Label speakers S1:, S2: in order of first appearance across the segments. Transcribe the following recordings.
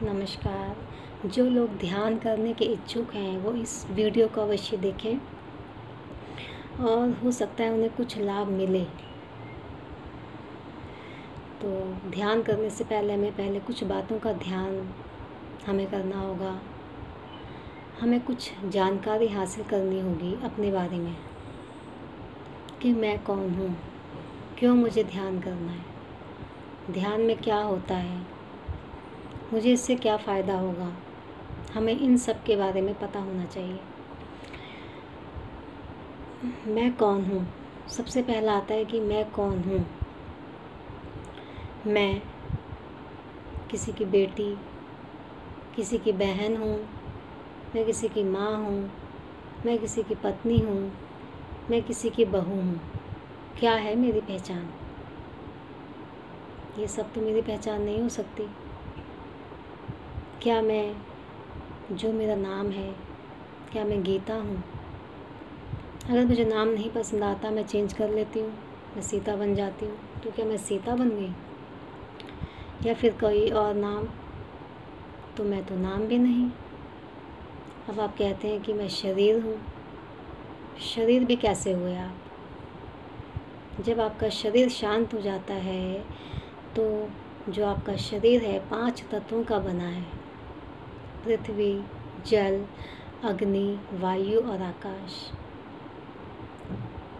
S1: नमस्कार। जो लोग ध्यान करने के इच्छुक हैं वो इस वीडियो को अवश्य देखें और हो सकता है उन्हें कुछ लाभ मिले। तो ध्यान करने से पहले कुछ बातों का ध्यान हमें करना होगा। हमें कुछ जानकारी हासिल करनी होगी अपने बारे में कि मैं कौन हूँ, क्यों मुझे ध्यान करना है, ध्यान में क्या होता है, मुझे इससे क्या फ़ायदा होगा। हमें इन सब के बारे में पता होना चाहिए। मैं कौन हूँ, सबसे पहला आता है कि मैं कौन हूँ। मैं किसी की बेटी, किसी की बहन हूँ, मैं किसी की माँ हूँ, मैं किसी की पत्नी हूँ, मैं किसी की बहू हूँ। क्या है मेरी पहचान? ये सब तो मेरी पहचान नहीं हो सकती। क्या मैं, जो मेरा नाम है, क्या मैं गीता हूँ? अगर मुझे नाम नहीं पसंद आता मैं चेंज कर लेती हूँ, मैं सीता बन जाती हूँ, तो क्या मैं सीता बन गई? या फिर कोई और नाम? तो मैं तो नाम भी नहीं। अब आप कहते हैं कि मैं शरीर हूँ। शरीर भी कैसे हुए आप? जब आपका शरीर शांत हो जाता है तो जो आपका शरीर है 5 तत्वों का बना है। पृथ्वी, जल, अग्नि, वायु और आकाश,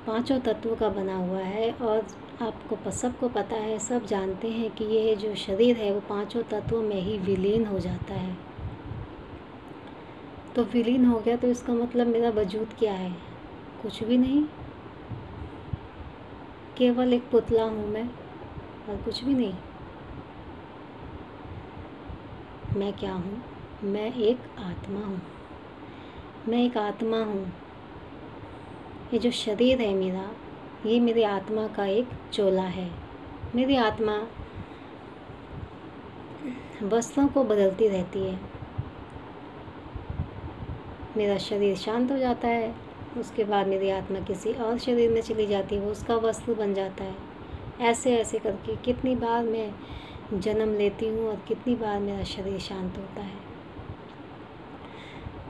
S1: 5 तत्वों का बना हुआ है। और आपको सबको पता है, सब जानते हैं कि ये जो शरीर है वो 5 तत्वों में ही विलीन हो जाता है। तो विलीन हो गया तो इसका मतलब मेरा वजूद क्या है? कुछ भी नहीं, केवल एक पुतला हूँ मैं और कुछ भी नहीं। मैं क्या हूँ? मैं एक आत्मा हूँ। मैं एक आत्मा हूँ। ये जो शरीर है मेरा, ये मेरी आत्मा का एक चोला है। मेरी आत्मा वस्तुओं को बदलती रहती है। मेरा शरीर शांत हो जाता है, उसके बाद मेरी आत्मा किसी और शरीर में चली जाती है, वो उसका वस्तु बन जाता है। ऐसे ऐसे करके कितनी बार मैं जन्म लेती हूँ और कितनी बार मेरा शरीर शांत होता है।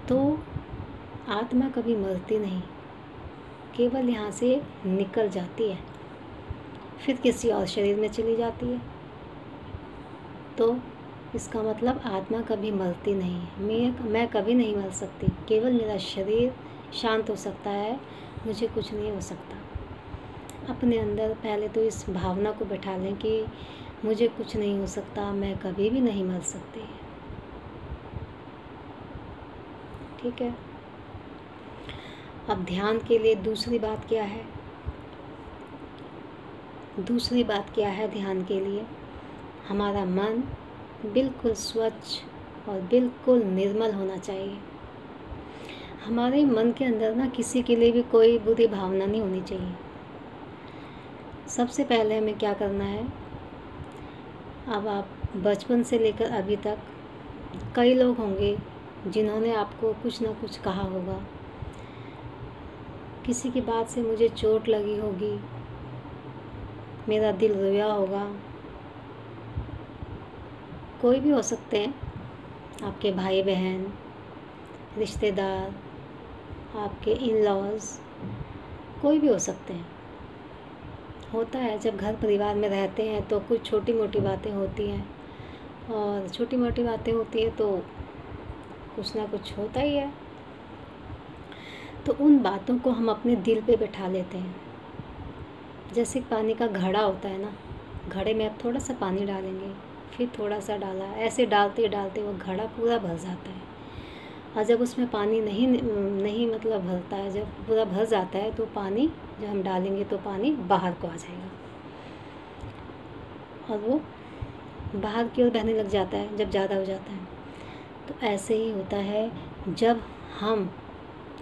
S1: तो आत्मा कभी मरती नहीं, केवल यहाँ से निकल जाती है, फिर किसी और शरीर में चली जाती है। तो इसका मतलब आत्मा कभी मरती नहीं है। मैं कभी नहीं मर सकती, केवल मेरा शरीर शांत हो सकता है, मुझे कुछ नहीं हो सकता। अपने अंदर पहले तो इस भावना को बैठा लें कि मुझे कुछ नहीं हो सकता, मैं कभी भी नहीं मर सकती। ठीक है। अब ध्यान के लिए दूसरी बात क्या है? दूसरी बात क्या है ध्यान के लिए? हमारा मन बिल्कुल स्वच्छ और बिल्कुल निर्मल होना चाहिए। हमारे मन के अंदर ना किसी के लिए भी कोई बुरी भावना नहीं होनी चाहिए। सबसे पहले हमें क्या करना है? अब आप बचपन से लेकर अभी तक कई लोग होंगे जिन्होंने आपको कुछ ना कुछ कहा होगा। किसी की बात से मुझे चोट लगी होगी, मेरा दिल रोया होगा। कोई भी हो सकते हैं, आपके भाई बहन, रिश्तेदार, आपके इन लॉज, कोई भी हो सकते हैं। होता है जब घर परिवार में रहते हैं तो कुछ छोटी मोटी बातें होती हैं, और छोटी मोटी बातें होती हैं तो कुछ ना कुछ होता ही है। तो उन बातों को हम अपने दिल पे बैठा लेते हैं। जैसे पानी का घड़ा होता है ना, घड़े में आप थोड़ा सा पानी डालेंगे, फिर थोड़ा सा डाला, ऐसे डालते डालते वो घड़ा पूरा भर जाता है। और जब उसमें पानी नहीं मतलब भरता है, जब पूरा भर जाता है तो पानी जब हम डालेंगे तो पानी बाहर को आ जाएगा और वो बाहर की ओर बहने लग जाता है जब ज़्यादा हो जाता है। तो ऐसे ही होता है जब हम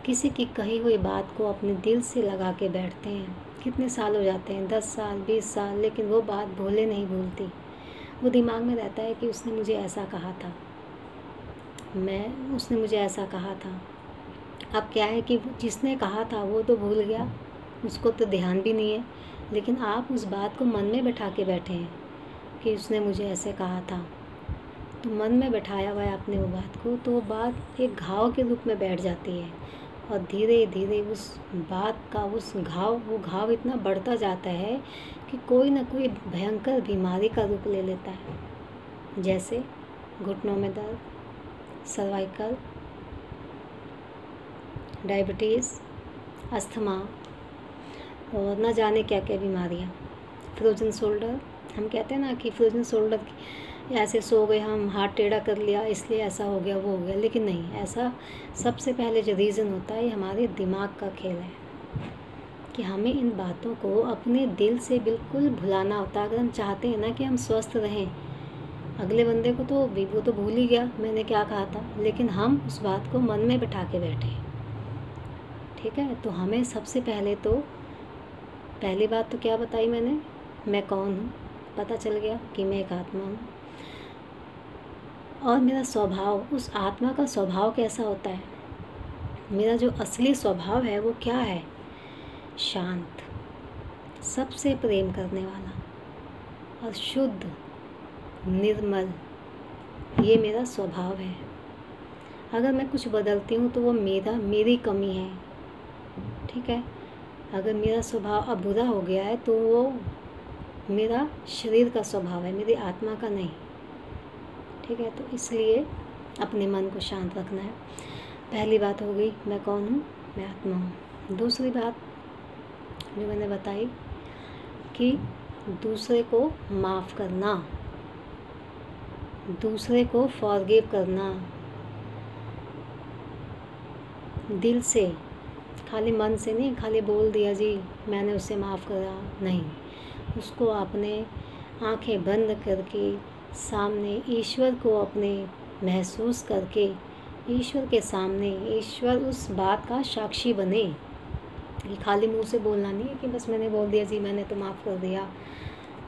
S1: किसी की कही हुई बात को अपने दिल से लगा के बैठते हैं। कितने साल हो जाते हैं, 10 साल 20 साल, लेकिन वो बात भूले नहीं भूलती। वो दिमाग में रहता है कि उसने मुझे ऐसा कहा था, उसने मुझे ऐसा कहा था। अब क्या है कि जिसने कहा था वो तो भूल गया, उसको तो ध्यान भी नहीं है, लेकिन आप उस बात को मन में बैठा के बैठे हैं कि उसने मुझे ऐसे कहा था। तो मन में बैठाया हुआ है आपने वो बात को, तो वो बात एक घाव के रूप में बैठ जाती है और धीरे धीरे उस बात का वो घाव इतना बढ़ता जाता है कि कोई ना कोई भयंकर बीमारी का रूप ले लेता है। जैसे घुटनों में दर्द, सर्वाइकल, डायबिटीज़, अस्थमा और न जाने क्या क्या बीमारियाँ। फ्रोजन शोल्डर, हम कहते हैं ना कि फ्रोजन शोल्डर ऐसे सो गए, हम हाथ टेढ़ा कर लिया इसलिए ऐसा हो गया वो हो गया, लेकिन नहीं, ऐसा सबसे पहले जो रीज़न होता है ये हमारे दिमाग का खेल है कि हमें इन बातों को अपने दिल से बिल्कुल भुलाना होता है। अगर हम चाहते हैं ना कि हम स्वस्थ रहें, अगले बंदे को तो वो तो भूल ही गया मैंने क्या कहा था, लेकिन हम उस बात को मन में बिठा के बैठे। ठीक है, तो हमें सबसे पहले तो पहली बात तो क्या बताई मैंने, मैं कौन हूँ, पता चल गया कि मैं एक आत्मा हूँ। और मेरा स्वभाव, उस आत्मा का स्वभाव कैसा होता है, मेरा जो असली स्वभाव है वो क्या है, शांत, सबसे प्रेम करने वाला और शुद्ध, निर्मल, ये मेरा स्वभाव है। अगर मैं कुछ बदलती हूँ तो वो मेरी कमी है। ठीक है, अगर मेरा स्वभाव अब बुरा हो गया है तो वो मेरा शरीर का स्वभाव है, मेरी आत्मा का नहीं। ठीक है, तो इसलिए अपने मन को शांत रखना है। पहली बात हो गई मैं कौन हूँ, मैं आत्मा हूँ। दूसरी बात जो मैंने बताई कि दूसरे को माफ़ करना, दूसरे को फॉरगिव करना, दिल से, खाली मन से नहीं, खाली बोल दिया जी मैंने उसे माफ़ करा, नहीं, उसको आपने आंखें बंद करके सामने ईश्वर को अपने महसूस करके ईश्वर के सामने, ईश्वर उस बात का साक्षी बने। ये खाली मुंह से बोलना नहीं है कि बस मैंने बोल दिया जी मैंने तो माफ़ कर दिया,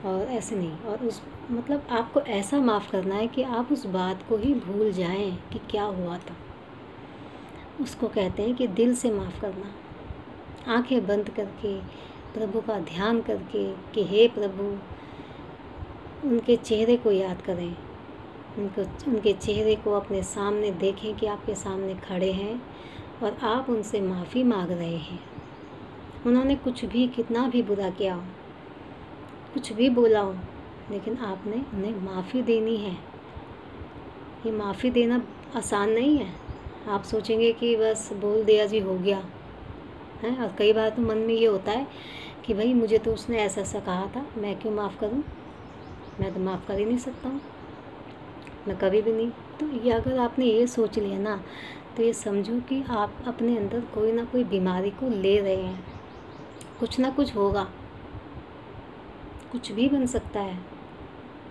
S1: और ऐसे नहीं। और उस मतलब आपको ऐसा माफ़ करना है कि आप उस बात को ही भूल जाएं कि क्या हुआ था। उसको कहते हैं कि दिल से माफ़ करना, आंखें बंद करके प्रभु का ध्यान करके कि हे प्रभु, उनके चेहरे को याद करें, उनके चेहरे को अपने सामने देखें कि आपके सामने खड़े हैं और आप उनसे माफ़ी मांग रहे हैं। उन्होंने कुछ भी, कितना भी बुरा किया हो, कुछ भी बोला हो, लेकिन आपने उन्हें माफ़ी देनी है। ये माफ़ी देना आसान नहीं है। आप सोचेंगे कि बस बोल दिया जी हो गया है, और कई बार तो मन में ये होता है कि भाई मुझे तो उसने ऐसा ऐसा कहा था, मैं क्यों माफ़ करूं, मैं तो माफ़ कर ही नहीं सकता हूँ, मैं कभी भी नहीं। तो ये अगर आपने ये सोच लिया ना, तो ये समझो कि आप अपने अंदर कोई ना कोई बीमारी को ले रहे हैं। कुछ ना कुछ होगा, कुछ भी बन सकता है।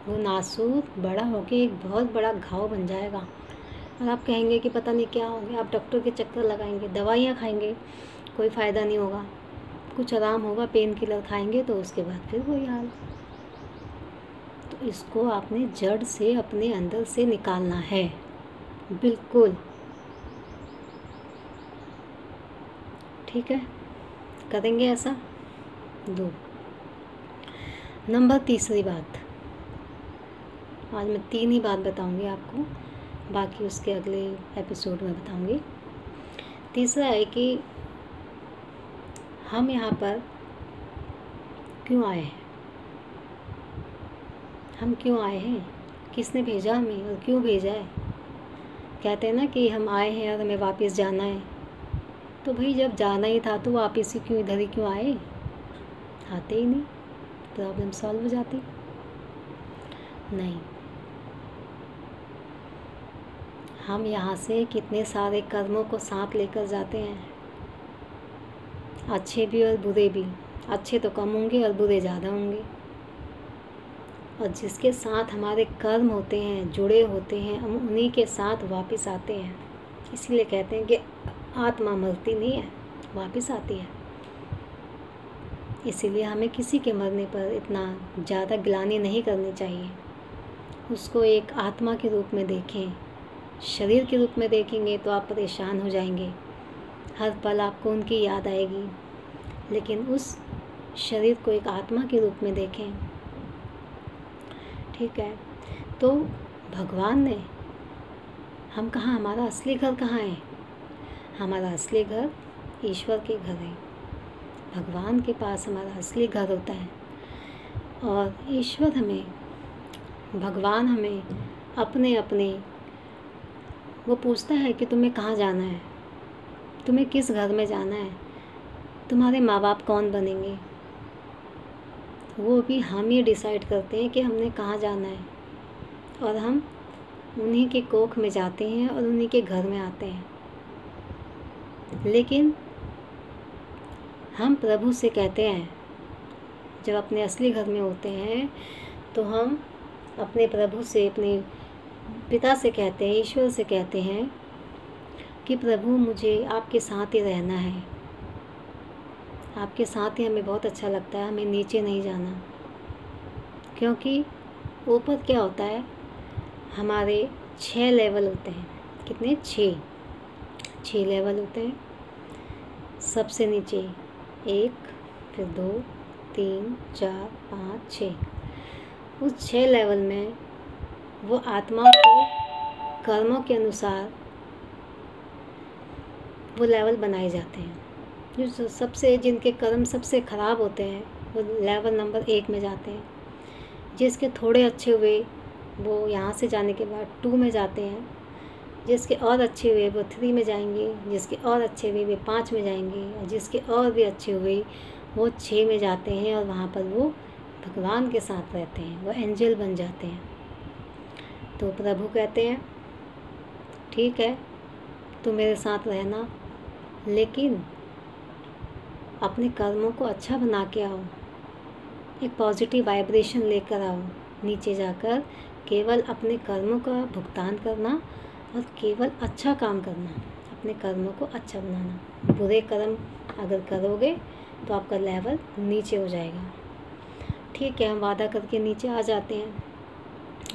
S1: वो नासूर बड़ा होके एक बहुत बड़ा घाव बन जाएगा और आप कहेंगे कि पता नहीं क्या हो गया। आप डॉक्टर के चक्कर लगाएंगे, दवाइयाँ खाएंगे, कोई फ़ायदा नहीं होगा। कुछ आराम होगा, पेन किलर खाएंगे तो उसके बाद फिर वही हाल। तो इसको आपने जड़ से अपने अंदर से निकालना है, बिल्कुल। ठीक है, करेंगे ऐसा। तीसरी बात, आज मैं 3 ही बात बताऊंगी आपको, बाकी उसके अगले एपिसोड में बताऊंगी। तीसरा है कि हम यहाँ पर क्यों आए हैं, हम क्यों आए हैं, किसने भेजा हमें और क्यों भेजा है। कहते हैं ना कि हम आए हैं और हमें वापस जाना है, तो भाई जब जाना ही था तो वापस ही क्यों, इधर ही क्यों आए, आते ही नहीं, प्रॉब्लम सॉल्व हो जाती। नहीं, हम यहाँ से कितने सारे कर्मों को साथ लेकर जाते हैं, अच्छे भी और बुरे भी। अच्छे तो कम होंगे और बुरे ज़्यादा होंगे, और जिसके साथ हमारे कर्म होते हैं, जुड़े होते हैं, हम उन्हीं के साथ वापस आते हैं। इसीलिए कहते हैं कि आत्मा मरती नहीं है, वापस आती है। इसीलिए हमें किसी के मरने पर इतना ज़्यादा ग्लानि नहीं करनी चाहिए। उसको एक आत्मा के रूप में देखें। शरीर के रूप में देखेंगे तो आप परेशान हो जाएंगे, हर पल आपको उनकी याद आएगी। लेकिन उस शरीर को एक आत्मा के रूप में देखें। ठीक है, तो भगवान ने। हम कहाँ, हमारा असली घर कहाँ है? हमारा असली घर ईश्वर के घर है। भगवान के पास हमारा असली घर होता है। और ईश्वर हमें, भगवान हमें अपने अपने वो पूछता है कि तुम्हें कहाँ जाना है, तुम्हें किस घर में जाना है, तुम्हारे माँ बाप कौन बनेंगे। वो भी हम ही डिसाइड करते हैं कि हमने कहाँ जाना है, और हम उन्हीं के कोख में जाते हैं और उन्हीं के घर में आते हैं। लेकिन हम प्रभु से कहते हैं, जब अपने असली घर में होते हैं तो हम अपने प्रभु से, अपने पिता से कहते हैं, ईश्वर से कहते हैं कि प्रभु मुझे आपके साथ ही रहना है, आपके साथ ही हमें बहुत अच्छा लगता है, हमें नीचे नहीं जाना। क्योंकि ऊपर क्या होता है, हमारे 6 लेवल होते हैं। कितने? 6 लेवल होते हैं। सबसे नीचे 1, फिर 2, 3, 4, 5, 6। उस 6 लेवल में वो आत्मा के कर्मों के अनुसार वो लेवल बनाए जाते हैं। जो सबसे, जिनके कर्म सबसे ख़राब होते हैं वो लेवल नंबर 1 में जाते हैं। जिसके थोड़े अच्छे हुए वो यहाँ से जाने के बाद 2 में जाते हैं। जिसके और अच्छे हुए वो 3 में जाएंगे, जिसके और अच्छे हुए वे 5 में जाएंगे, और जिसके और भी अच्छे हुए वो 6 में जाते हैं। और वहाँ पर वो भगवान के साथ रहते हैं, वो एंजल बन जाते हैं। तो प्रभु कहते हैं ठीक है, तुम मेरे साथ रहना, लेकिन अपने कर्मों को अच्छा बना के आओ, एक पॉजिटिव वाइब्रेशन लेकर आओ। नीचे जाकर केवल अपने कर्मों का भुगतान करना और केवल अच्छा काम करना, अपने कर्मों को अच्छा बनाना। बुरे कर्म अगर करोगे तो आपका लेवल नीचे हो जाएगा। ठीक है, हम वादा करके नीचे आ जाते हैं,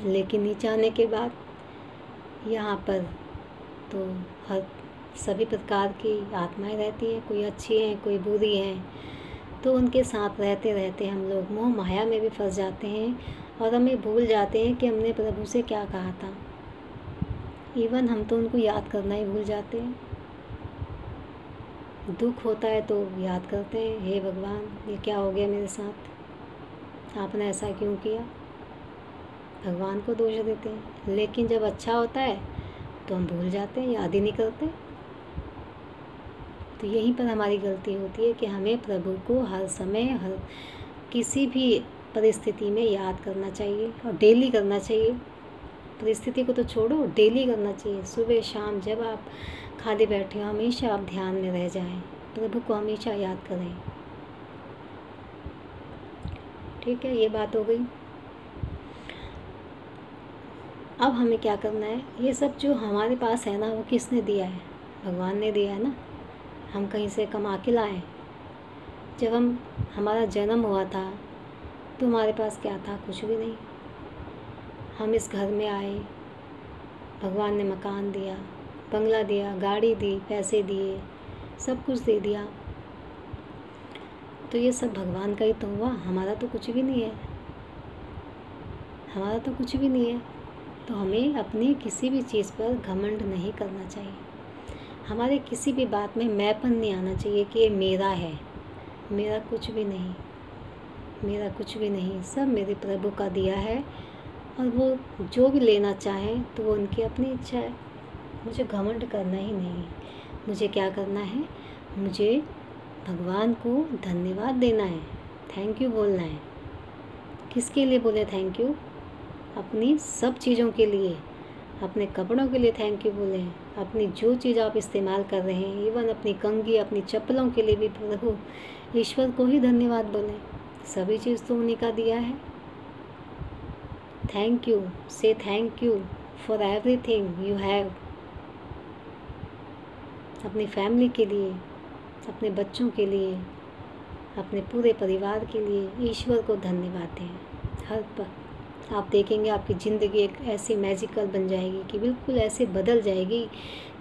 S1: लेकिन नीचे आने के बाद यहाँ पर तो हर सभी प्रकार की आत्माएं रहती हैं, कोई अच्छी हैं, कोई बुरी हैं। तो उनके साथ रहते रहते हम लोग मोह माया में भी फंस जाते हैं, और हमें भूल जाते हैं कि हमने प्रभु से क्या कहा था। इवन हम तो उनको याद करना ही भूल जाते हैं। दुख होता है तो याद करते हैं, हे भगवान ये क्या हो गया मेरे साथ, आपने ऐसा क्यों किया। भगवान को दोष देते हैं। लेकिन जब अच्छा होता है तो हम भूल जाते हैं, याद ही नहीं करते। तो यहीं पर हमारी गलती होती है कि हमें प्रभु को हर समय, हर किसी भी परिस्थिति में याद करना चाहिए, और डेली करना चाहिए। परिस्थिति को तो छोड़ो, डेली करना चाहिए। सुबह शाम जब आप खाली बैठे हो, हमेशा आप ध्यान में रह जाएं, प्रभु को हमेशा याद करें। ठीक है, ये बात हो गई। अब हमें क्या करना है, ये सब जो हमारे पास है ना, वो किसने दिया है? भगवान ने दिया है ना। हम कहीं से कमा के लाए? जब हमारा जन्म हुआ था तो हमारे पास क्या था? कुछ भी नहीं। हम इस घर में आए, भगवान ने मकान दिया, बंगला दिया, गाड़ी दी, पैसे दिए, सब कुछ दे दिया। तो ये सब भगवान का ही तो हुआ, हमारा तो कुछ भी नहीं है। हमारा तो कुछ भी नहीं है। तो हमें अपनी किसी भी चीज़ पर घमंड नहीं करना चाहिए। हमारे किसी भी बात में मैंपन नहीं आना चाहिए कि ये मेरा है। मेरा कुछ भी नहीं, मेरा कुछ भी नहीं, सब मेरे प्रभु का दिया है। और वो जो भी लेना चाहें तो वो उनकी अपनी इच्छा है। मुझे घमंड करना ही नहीं है। मुझे क्या करना है? मुझे भगवान को धन्यवाद देना है, थैंक यू बोलना है। किसके लिए बोले थैंक यू? अपनी सब चीज़ों के लिए। अपने कपड़ों के लिए थैंक यू बोलें, अपनी जो चीज़ आप इस्तेमाल कर रहे हैं, इवन अपनी कंघी, अपनी चप्पलों के लिए भी प्रभु ईश्वर को ही धन्यवाद बोलें। सभी चीज़ तो उन्हीं का दिया है। थैंक यू, से thank you for everything you have. अपनी फैमिली के लिए, अपने बच्चों के लिए, अपने पूरे परिवार के लिए ईश्वर को धन्यवाद दें हर पल। आप देखेंगे आपकी ज़िंदगी एक ऐसी मैजिकल बन जाएगी कि बिल्कुल ऐसे बदल जाएगी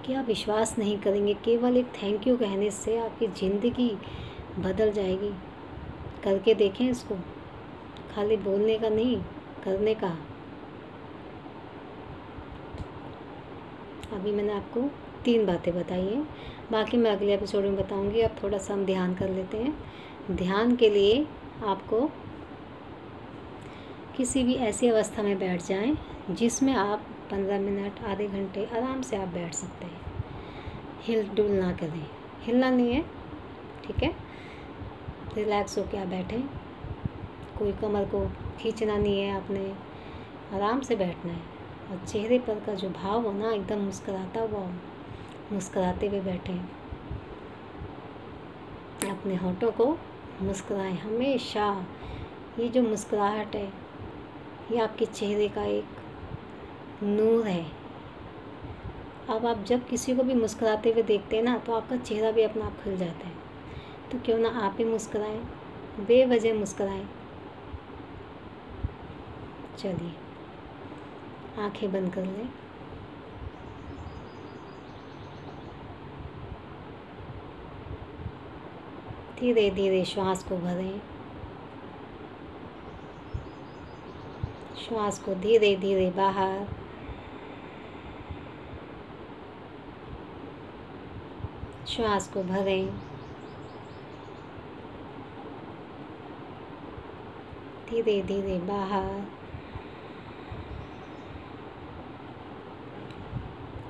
S1: कि आप विश्वास नहीं करेंगे। केवल एक थैंक यू कहने से आपकी ज़िंदगी बदल जाएगी। करके देखें इसको, खाली बोलने का नहीं, करने का। अभी मैंने आपको 3 बातें बताई हैं, बाकी मैं अगले एपिसोड में बताऊंगी। अब थोड़ा सा हम ध्यान कर लेते हैं। ध्यान के लिए आपको किसी भी ऐसी अवस्था में बैठ जाएं जिसमें आप 15 मिनट, आधे घंटे आराम से आप बैठ सकते हैं। हिल डुल ना करें, हिलना नहीं है, ठीक है। रिलैक्स होकर आप बैठें, कोई कमर को खींचना नहीं है, आपने आराम से बैठना है। और चेहरे पर का जो भाव हो ना, एकदम मुस्कुराता हुआ हो, मुस्कुराते हुए बैठें। अपने होठों को मुस्कुराएं हमेशा। ये जो मुस्कुराहट है, ये आपके चेहरे का एक नूर है। अब आप जब किसी को भी मुस्कुराते हुए देखते हैं ना, तो आपका चेहरा भी अपना आप खुल जाता है। तो क्यों ना आप ही मुस्कुराएं, बेवजह मुस्कुराएं। चलिए, आंखें बंद कर लें। धीरे धीरे श्वास को भरें। श्वास को धीरे धीरे बाहर, श्वास को भरें। धीरे धीरे बाहर।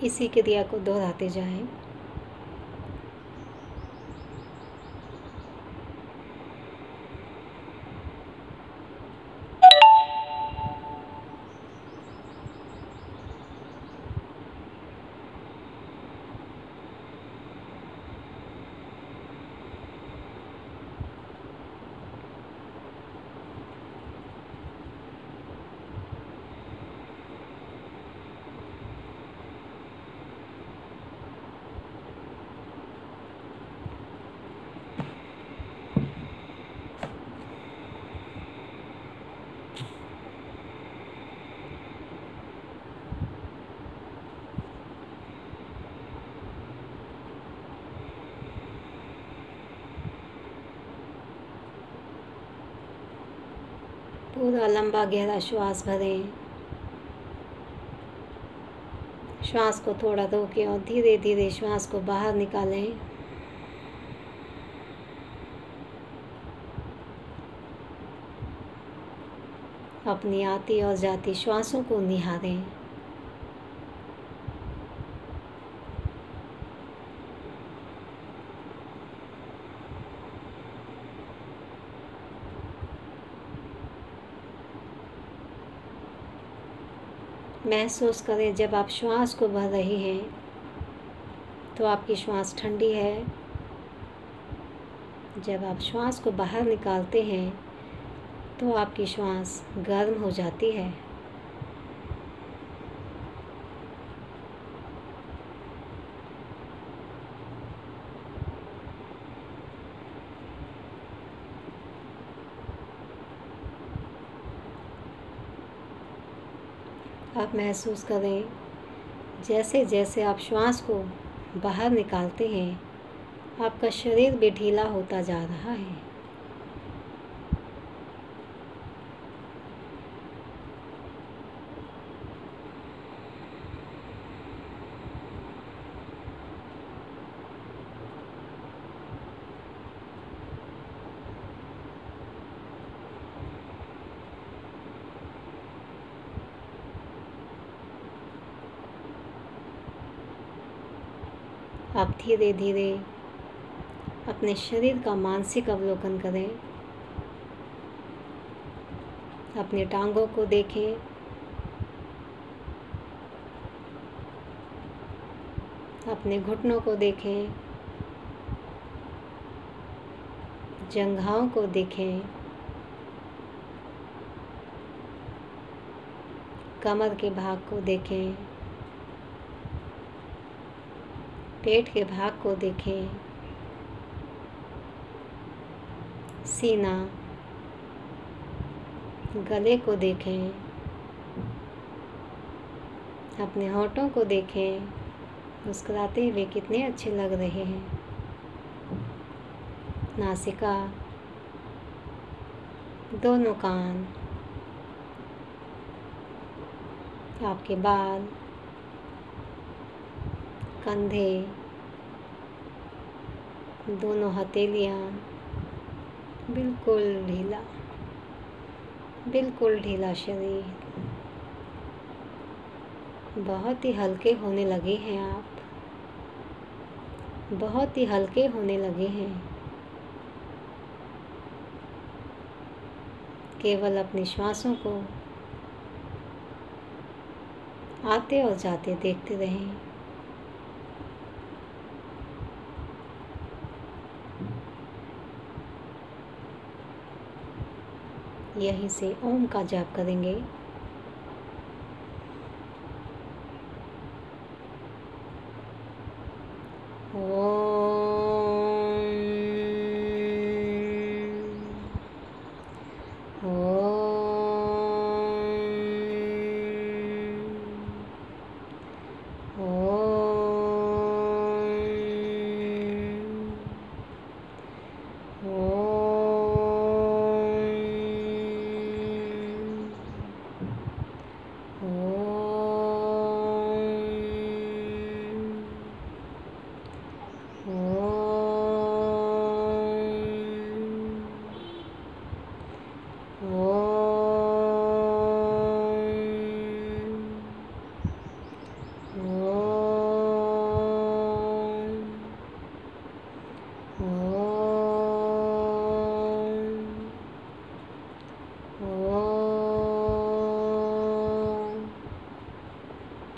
S1: इसी क्रिया को दोहराते जाएं। पूरा लंबा गहरा श्वास भरें। श्वास को थोड़ा रोकें और धीरे धीरे श्वास को बाहर निकालें। अपनी आती और जाती श्वासों को निहारें। महसूस करें जब आप श्वास को भर रहे हैं तो आपकी श्वास ठंडी है। जब आप श्वास को बाहर निकालते हैं तो आपकी श्वास गर्म हो जाती है। आप महसूस करें जैसे जैसे आप श्वास को बाहर निकालते हैं, आपका शरीर भी ढीला होता जा रहा है। आप धीरे धीरे अपने शरीर का मानसिक अवलोकन करें। अपनी टांगों को देखें, अपने घुटनों को देखें, जंघाओं को देखें, कमर के भाग को देखें, पेट के भाग को देखें, सीना, गले को देखें, अपने होठों को देखें, मुस्कुराते हुए कितने अच्छे लग रहे हैं। नासिका, दोनों कान, आपके बाल, कंधे, दोनों हथेलियाँ बिल्कुल ढीला, बिल्कुल ढीला शरीर। बहुत ही हल्के होने लगे हैं आप, बहुत ही हल्के होने लगे हैं। केवल अपनी श्वासों को आते और जाते देखते रहें। यहीं से ओम का जाप करेंगे।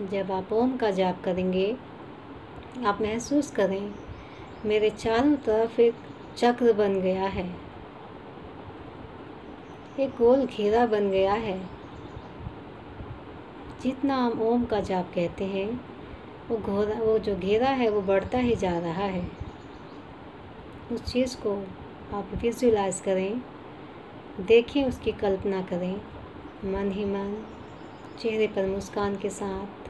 S1: जब आप ओम का जाप करेंगे, आप महसूस करें मेरे चारों तरफ एक चक्र बन गया है, एक गोल घेरा बन गया है। जितना हम ओम का जाप कहते हैं, वो जो घेरा है वो बढ़ता ही जा रहा है। उस चीज़ को आप विजुलाइज करें, देखें, उसकी कल्पना करें मन ही मन, चेहरे पर मुस्कान के साथ।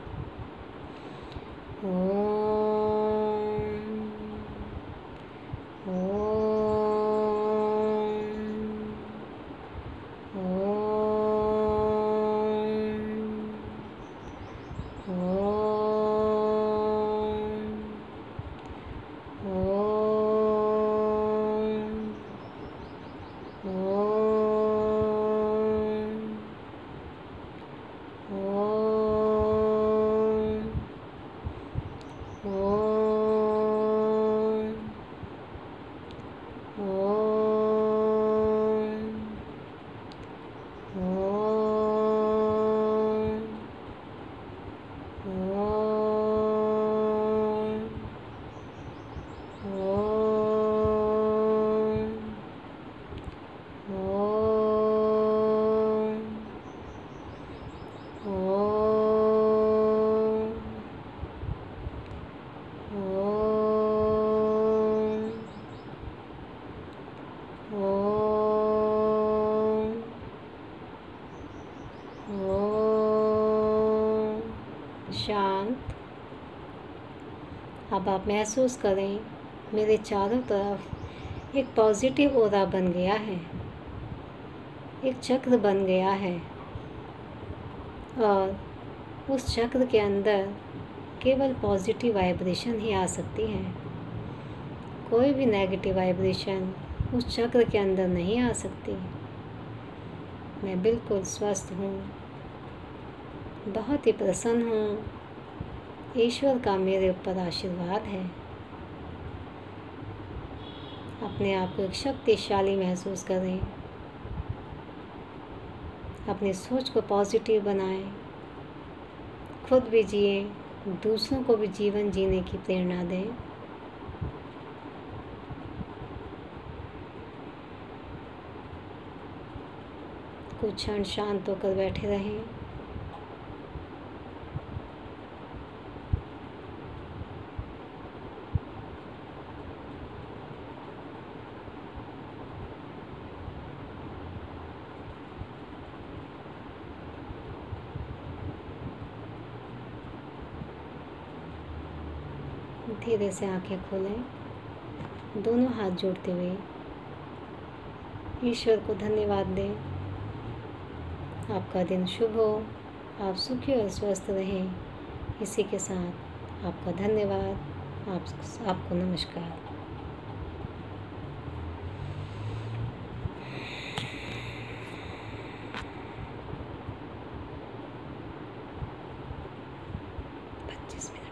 S1: शांत। अब आप महसूस करें मेरे चारों तरफ एक पॉजिटिव ऑरा बन गया है, एक चक्र बन गया है, और उस चक्र के अंदर केवल पॉजिटिव वाइब्रेशन ही आ सकती है। कोई भी नेगेटिव वाइब्रेशन उस चक्र के अंदर नहीं आ सकती। मैं बिल्कुल स्वस्थ हूँ, बहुत ही प्रसन्न हूँ। ईश्वर का मेरे ऊपर आशीर्वाद है। अपने आप को एक शक्तिशाली महसूस करें, अपनी सोच को पॉजिटिव बनाएं, खुद भी जिए, दूसरों को भी जीवन जीने की प्रेरणा दें। कुछ क्षण शांत होकर बैठे रहें। धीरे से आंखें खोलें, दोनों हाथ जोड़ते हुए ईश्वर को धन्यवाद दें। आपका दिन शुभ हो, आप सुखी और स्वस्थ रहें। इसी के साथ आपका धन्यवाद। आपको नमस्कार। पच्चीस मिनट।